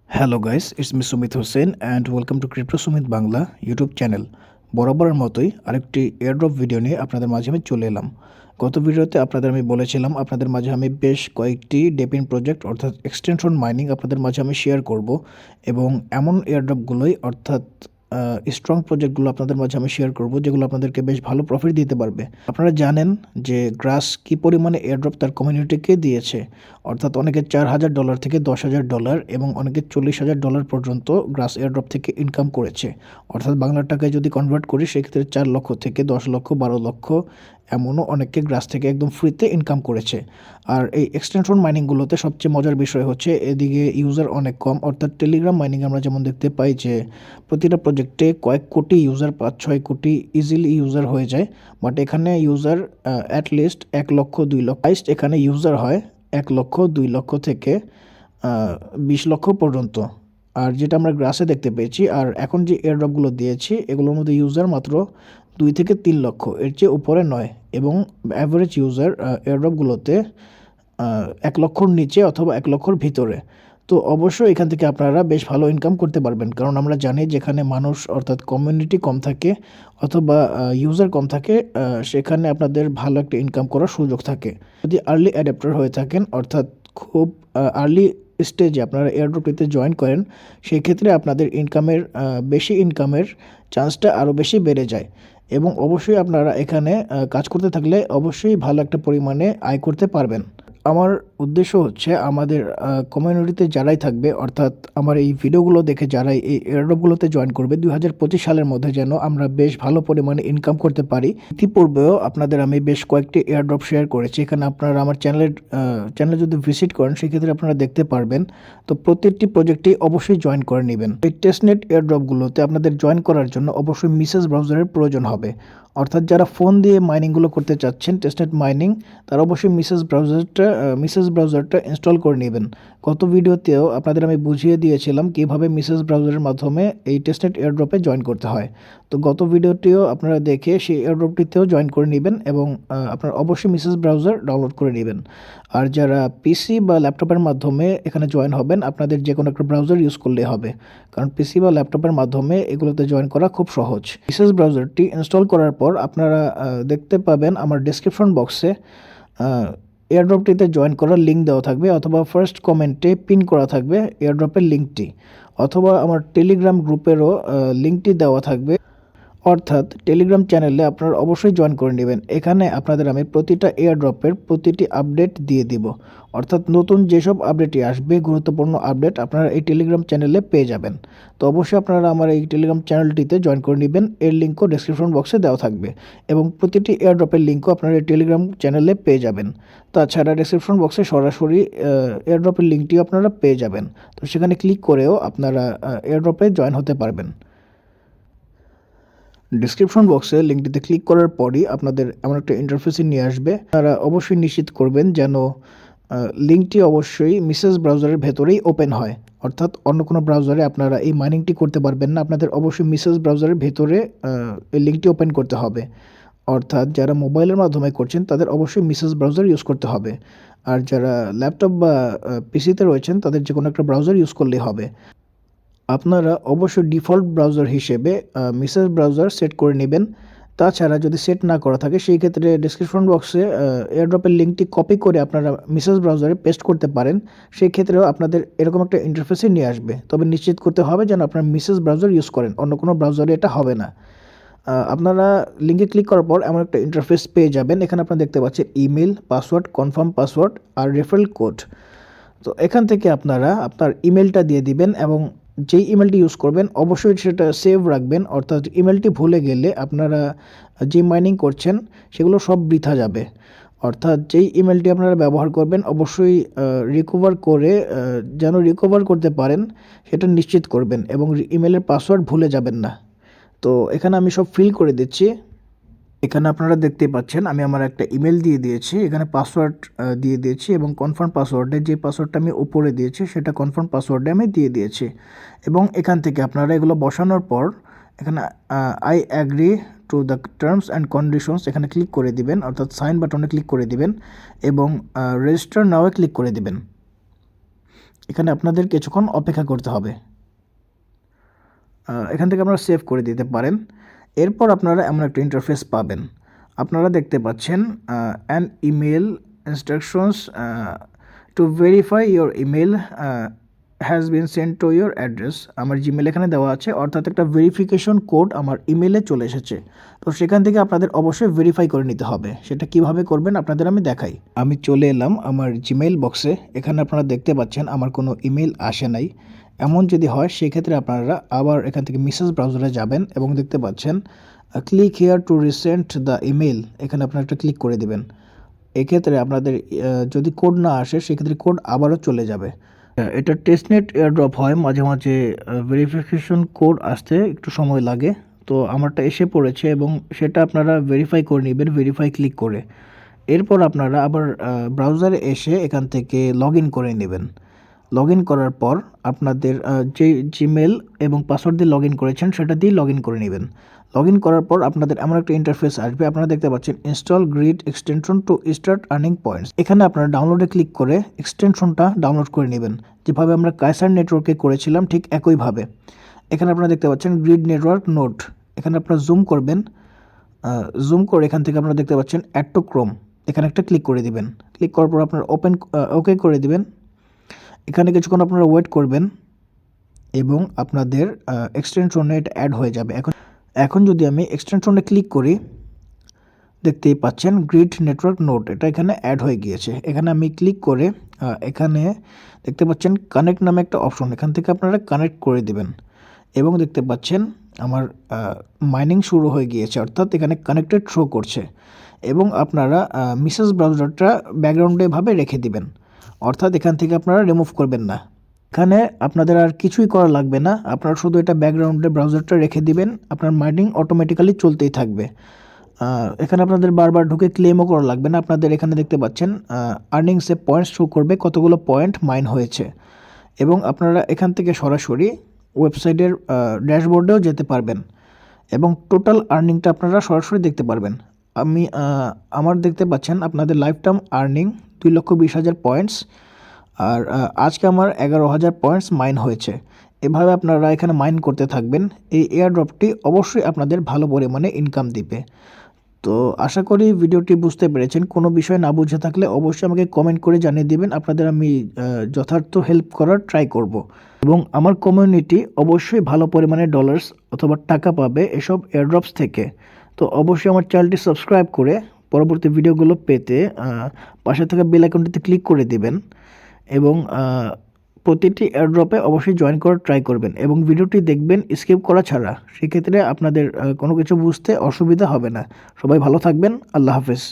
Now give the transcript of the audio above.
Hello guys, it's me Sumit Hossain and welcome to crypto Sumit Bangla YouTube channel. বরাবরের মতোই আরেকটি airdrop video নিয়ে আপনাদের মাঝে আমি চলে এলাম। গত ভিডিওতে আপনাদের আমি বলেছিলাম আপনাদের মাঝে আমি বেশ কয়েকটি ডেপিন প্রজেক্ট অর্থাৎ এক্সটেনশন মাইনিং আপনাদের মাঝে আমি শেয়ার করব এবং এমন এয়ারড্রপগুলোই অর্থাৎ স্ট্রং প্রজেক্টগুলো আপনাদের মাঝে আমি শেয়ার করব যেগুলো আপনাদেরকে বেশ ভালো প্রফিট দিতে পারবে। আপনারা জানেন যে গ্রাস কী পরিমাণে এয়ারড্রপ তার কমিউনিটিকে দিয়েছে, অর্থাৎ অনেকে $4,000 থেকে $10,000 এবং অনেকে $40,000 পর্যন্ত গ্রাস এয়ারড্রপ থেকে ইনকাম করেছে। অর্থাৎ বাংলার টাকায় যদি কনভার্ট করি সেক্ষেত্রে 4 লক্ষ থেকে 10 লক্ষ 12 লক্ষ এমনও অনেকে গ্রাস থেকে একদম ফ্রিতে ইনকাম করেছে। আর এই এক্সটেনশন মাইনিংগুলোতে সবচেয়ে মজার বিষয় হচ্ছে এদিকে ইউজার অনেক কম, অর্থাৎ টেলিগ্রাম মাইনিং আমরা যেমন দেখতে পাই যে প্রতিটা প্রজেক্টে কয়েক কোটি ইউজার, 5-6 কোটি ইজিলি ইউজার হয়ে যায়। বাট এখানে ইউজার অ্যাটলিস্ট 1 লক্ষ 2 লক্ষ এখানে ইউজার হয় 1 লক্ষ 2 লক্ষ থেকে 20 লক্ষ পর্যন্ত। আর যেটা আমরা গ্রাসে দেখতে পেয়েছি আর এখন যে এয়ারড্রপগুলো দিয়েছি এগুলোর মধ্যে ইউজার মাত্র 2 থেকে 3 লক্ষ, এর চেয়ে উপরে নয়। এবং অ্যাভারেজ ইউজার এয়ারড্রপগুলোতে 1 লক্ষর নিচে অথবা 1 লক্ষর ভিতরে। তো অবশ্যই এখান থেকে আপনারা বেশ ভালো ইনকাম করতে পারবেন, কারণ আমরা জানি যেখানে মানুষ অর্থাৎ কমিউনিটি কম থাকে অথবা ইউজার কম থাকে সেখানে আপনাদের ভালো একটা ইনকাম করার সুযোগ থাকে। যদি আর্লি অ্যাডাপ্টার হয়ে থাকেন অর্থাৎ খুব আর্লি স্টেজে আপনারা এয়ারড্রপটিতে জয়েন করেন, সেই ক্ষেত্রে আপনাদের বেশি ইনকামের চান্সটা আরও বেশি বেড়ে যায়। এবং অবশ্যই আপনারা এখানে কাজ করতে থাকলে অবশ্যই ভালো একটা পরিমাণে আয় করতে পারবেন। আমার উদ্দেশ্য হচ্ছে আমাদের কমিউনিটিতে যারাই থাকবে অর্থাৎ আমার এই ভিডিওগুলো দেখে যারাই এই এয়ারড্রপগুলোতে জয়েন করবে 2025 সালের মধ্যে যেন আমরা বেশ ভালো পরিমাণে ইনকাম করতে পারি। ইতিপূর্বেও আপনাদের আমি বেশ কয়েকটি এয়ারড্রপ শেয়ার করেছি, এখানে আপনারা আমার চ্যানেলে যদি ভিজিট করেন সেক্ষেত্রে আপনারা দেখতে পারবেন। তো প্রত্যেকটি প্রজেক্টেই অবশ্যই জয়েন করে নেবেন। এই টেস্টনেট এয়ারড্রপগুলোতে আপনাদের জয়েন করার জন্য অবশ্যই মিসেস ব্রাউজারের প্রয়োজন হবে, অর্থাৎ যারা ফোন দিয়ে মাইনিংগুলো করতে চাচ্ছেন টেস্টনেট মাইনিং, তারা অবশ্যই মিসেস ব্রাউজারটা ইনস্টল করে নেবেন। গত ভিডিওতেও আপনাদের আমি বুঝিয়ে দিয়েছিলাম কীভাবে মিসেস ব্রাউজারের মাধ্যমে এই টেস্টনেট এয়ারড্রপে জয়েন করতে হয়। তো গত ভিডিওটিও আপনারা দেখে সেই এয়ারড্রপটিতেও জয়েন করে নেবেন এবং আপনারা অবশ্যই মিসেস ব্রাউজার ডাউনলোড করে নেবেন। আর যারা পিসি বা ল্যাপটপের মাধ্যমে এখানে জয়েন হবেন আপনাদের যে কোনো একটা ব্রাউজার ইউজ করলেই হবে, কারণ পিসি বা ল্যাপটপের মাধ্যমে এগুলোতে জয়েন করা খুব সহজ। মিসেস ব্রাউজারটি ইনস্টল করার পর আপনারা দেখতে পাবেন আমার ডেসক্রিপশন বক্সে এয়ারড্রপটিতে জয়েন করার লিঙ্ক দেওয়া থাকবে, অথবা ফার্স্ট কমেন্টে পিন করা থাকবে এয়ারড্রপের লিঙ্কটি, অথবা আমার টেলিগ্রাম গ্রুপেরও লিঙ্কটি দেওয়া থাকবে। অর্থাৎ টেলিগ্রাম চ্যানেলে আপনারা অবশ্যই জয়েন করে নেবেন। এখানে আপনাদের আমি প্রতিটা এয়ারড্রপের প্রতিটি আপডেট দিয়ে দিব, অর্থাৎ নতুন যেসব আপডেটই আসবে গুরুত্বপূর্ণ আপডেট আপনারা এই টেলিগ্রাম চ্যানেলে পেয়ে যাবেন। তো অবশ্যই আপনারা আমার এই টেলিগ্রাম চ্যানেলটিতে জয়েন করে নেবেন, এর লিঙ্কও ডেসক্রিপশন বক্সে দেওয়া থাকবে এবং প্রতিটি এয়ারড্রপের লিঙ্কও আপনারা এই টেলিগ্রাম চ্যানেলে পেয়ে যাবেন। তাছাড়া ডেসক্রিপশন বক্সে সরাসরি এয়ারড্রপের লিঙ্কটিও আপনারা পেয়ে যাবেন। তো সেখানে ক্লিক করেও আপনারা এয়ারড্রপে জয়েন হতে পারবেন। ডিসক্রিপশন বক্সে লিঙ্কটিতে ক্লিক করার পরই আপনাদের এমন একটা ইন্টারফেসে নিয়ে আসবে। তারা অবশ্যই নিশ্চিত করবেন যেন লিঙ্কটি অবশ্যই মিসেস ব্রাউজারের ভেতরেই ওপেন হয়, অর্থাৎ অন্য কোনো ব্রাউজারে আপনারা এই মাইনিংটি করতে পারবেন না, আপনাদের অবশ্যই মিসেস ব্রাউজারের ভেতরে এই লিঙ্কটি ওপেন করতে হবে। অর্থাৎ যারা মোবাইলের মাধ্যমে করছেন তাদের অবশ্যই মিসেস ব্রাউজার ইউজ করতে হবে, আর যারা ল্যাপটপ বা পিসিতে রয়েছেন তাদের যে কোনো একটা ব্রাউজার ইউজ করলেই হবে। আপনারা অবশ্যই ডিফল্ট ব্রাউজার হিসেবে মিসেস ব্রাউজার সেট করে নেবেন। তাছাড়া যদি সেট না করা থাকে সেই ক্ষেত্রে ডেসক্রিপশন বক্সে এয়ারড্রপের লিঙ্কটি কপি করে আপনারা মিসেস ব্রাউজারে পেস্ট করতে পারেন। সেই ক্ষেত্রেও আপনাদের এরকম একটা ইন্টারফেসে নিয়ে আসবে, তবে নিশ্চিত করতে হবে যেন আপনারা মিসেস ব্রাউজার ইউজ করেন, অন্য কোনো ব্রাউজারে এটা হবে না। আপনারা লিঙ্কে ক্লিক করার পর এমন একটা ইন্টারফেস পেয়ে যাবেন। এখানে আপনারা দেখতে পাচ্ছেন ইমেল, পাসওয়ার্ড, কনফার্ম পাসওয়ার্ড আর রেফারেল কোড। তো এখান থেকে আপনারা আপনার ইমেলটা দিয়ে দিবেন এবং যেই ইমেলটি ইউজ করবেন অবশ্যই সেটা সেভ রাখবেন, অর্থাৎ ইমেলটি ভুলে গেলে আপনারা যে মাইনিং করছেন সেগুলো সব বৃথা যাবে। অর্থাৎ যেই ইমেলটি আপনারা ব্যবহার করবেন অবশ্যই রিকভার করতে পারেন সেটা নিশ্চিত করবেন এবং ইমেলের পাসওয়ার্ড ভুলে যাবেন না। তো এখানে আমি সব ফিল করে দিচ্ছি। এখানে আপনারা দেখতে পাচ্ছেন আমি আমার একটা ইমেল দিয়ে দিয়েছি, এখানে পাসওয়ার্ড দিয়ে দিয়েছি এবং কনফার্ম পাসওয়ার্ডে যে পাসওয়ার্ডটা আমি উপরে দিয়েছি সেটা কনফার্ম পাসওয়ার্ডে আমি দিয়ে দিয়েছি। এবং এখান থেকে আপনারা এগুলো বসানোর পর এখানে I agree to the terms and conditions এখানে ক্লিক করে দিবেন, অর্থাৎ সাইন বাটনে ক্লিক করে দিবেন এবং রেজিস্টার নাওয়ে ক্লিক করে দিবেন। এখানে আপনাদের কিছুক্ষণ অপেক্ষা করতে হবে। এখান থেকে আপনারা সেভ করে দিতে পারেন। এরপর আপনারা এমন একটা ইন্টারফেস পাবেন। আপনারা দেখতে পাচ্ছেন an email instructions to verify your email has been send to your address. আমার জিমেল এখানে দেওয়া আছে, অর্থাৎ একটা ভেরিফিকেশন কোড আমার ইমেলে চলে এসেছে। তো সেখান থেকে আপনাদের অবশ্যই ভেরিফাই করে নিতে হবে। সেটা কিভাবে করবেন আপনাদের আমি দেখাই। আমি চলে এলাম আমার জিমেইল বক্সে। এখানে আপনারা দেখতে পাচ্ছেন আমার কোনো ইমেল আসে নাই। এমন যদি হয় সেক্ষেত্রে আপনারা আবার এখান থেকে মেসেজ ব্রাউজারে যাবেন এবং দেখতে পাচ্ছেন click here two resend the email, এখানে আপনারা একটা ক্লিক করে দেবেন। এক্ষেত্রে আপনাদের যদি কোড না আসে সেক্ষেত্রে কোড আবারও চলে যাবে। এটা টেস্টনেট এয়ারড্রপ হয়, মাঝে মাঝে ভেরিফিকেশন কোড আসতে একটু সময় লাগে। তো আমারটা এসে পড়েছে এবং সেটা আপনারা ভেরিফাই করে নেবেন ভেরিফাই ক্লিক করে। এরপর আপনারা আবার ব্রাউজারে এসে এখান থেকে লগ ইন করে নেবেন। লগ ইন করার পর আপনাদের যে জিমেল এবং পাসওয়ার্ড দিয়ে লগ ইন করেছেন সেটা দিয়ে লগ ইন করে নেবেন। লগ ইন করার পর আপনাদের এমন একটা ইন্টারফেস আসবে। আপনারা দেখতে পাচ্ছেন install grid extension to start earning points. এখানে আপনারা ডাউনলোডে ক্লিক করে এক্সটেনশনটা ডাউনলোড করে নেবেন, যেভাবে আমরা কাইসার নেটওয়ার্কে করেছিলাম ঠিক একইভাবে। এখানে আপনারা দেখতে পাচ্ছেন গ্রিড নেটওয়ার্ক নোড। এখানে আপনারা জুম করবেন, জুম করে এখান থেকে আপনারা দেখতে পাচ্ছেন অ্যাড টু ক্রোম, এখানে একটা ক্লিক করে দিবেন। ক্লিক করার পর আপনারা ওকে করে দিবেন। এখানে কিছুক্ষণ আপনারা ওয়েট করবেন এবং আপনাদের এক্সটেনশনে এটা অ্যাড হয়ে যাবে। এখন যদি আমি এক্সটেনশনে ক্লিক করি, দেখতেই পাচ্ছেন গ্রিড নেটওয়ার্ক নোড, এটা এখানে অ্যাড হয়ে গিয়েছে। এখানে আমি ক্লিক করে এখানে দেখতে পাচ্ছেন কানেক্ট নামে একটা অপশন, এখান থেকে আপনারা কানেক্ট করে দিবেন এবং দেখতে পাচ্ছেন আমার মাইনিং শুরু হয়ে গিয়েছে, অর্থাৎ এখানে কানেক্টেড শো করছে। এবং আপনারা মেসেজ ব্রাউজারটা ব্যাকগ্রাউন্ডে ভাবে রেখে দিবেন, অর্থাৎ এখান থেকে আপনারা রিমুভ করবেন না। এখানে আপনাদের আর কিছুই করা লাগবে না, আপনারা শুধু এটা ব্যাকগ্রাউন্ডে ব্রাউজারটা রেখে দিবেন, আপনার মাইনিং অটোমেটিক্যালি চলতেই থাকবে। এখানে আপনাদের বারবার ঢুকে ক্লেমও করা লাগবে না। আপনাদের এখানে দেখতে পাচ্ছেন আর্নিংসে পয়েন্টস শো করবে, কতগুলো পয়েন্ট মাইন হয়েছে। এবং আপনারা এখান থেকে সরাসরি ওয়েবসাইটের ড্যাশবোর্ডেও যেতে পারবেন এবং টোটাল আর্নিংটা আপনারা সরাসরি দেখতে পারবেন। আমার দেখতে পাচ্ছেন আপনাদের লাইফ টাইম আর্নিং 2,20,000 পয়েন্টস, আর আজকে আমার 11,000 পয়েন্টস মাইন হয়েছে। এভাবে আপনারা এখানে মাইন করতে থাকবেন। এই এয়ারড্রপটি অবশ্যই আপনাদের ভালো পরিমাণে ইনকাম দিবে। তো আশা করি ভিডিওটি বুঝতে পেরেছেন। কোনো বিষয় না বুঝে থাকলে অবশ্যই আমাকে কমেন্ট করে জানিয়ে দিবেন, আপনাদের আমি যথার্থ হেল্প করার ট্রাই করব। এবং আমার কমিউনিটি অবশ্যই ভালো পরিমাণে ডলার্স অথবা টাকা পাবে এসব এয়ারড্রপস থেকে। তো অবশ্যই আমার চ্যানেলটি সাবস্ক্রাইব করে পরবর্তী ভিডিওগুলো পেতে পাশে থাকা বেল আইকনটিতে ক্লিক করে দিবেন এবং প্রতিটি এয়ারড্রপে অবশ্যই জয়েন করার ট্রাই করবেন এবং ভিডিওটি দেখবেন স্কিপ করা ছাড়া। সেক্ষেত্রে আপনাদের কোনো কিছু বুঝতে অসুবিধা হবে না। সবাই ভালো থাকবেন। আল্লাহ হাফেজ।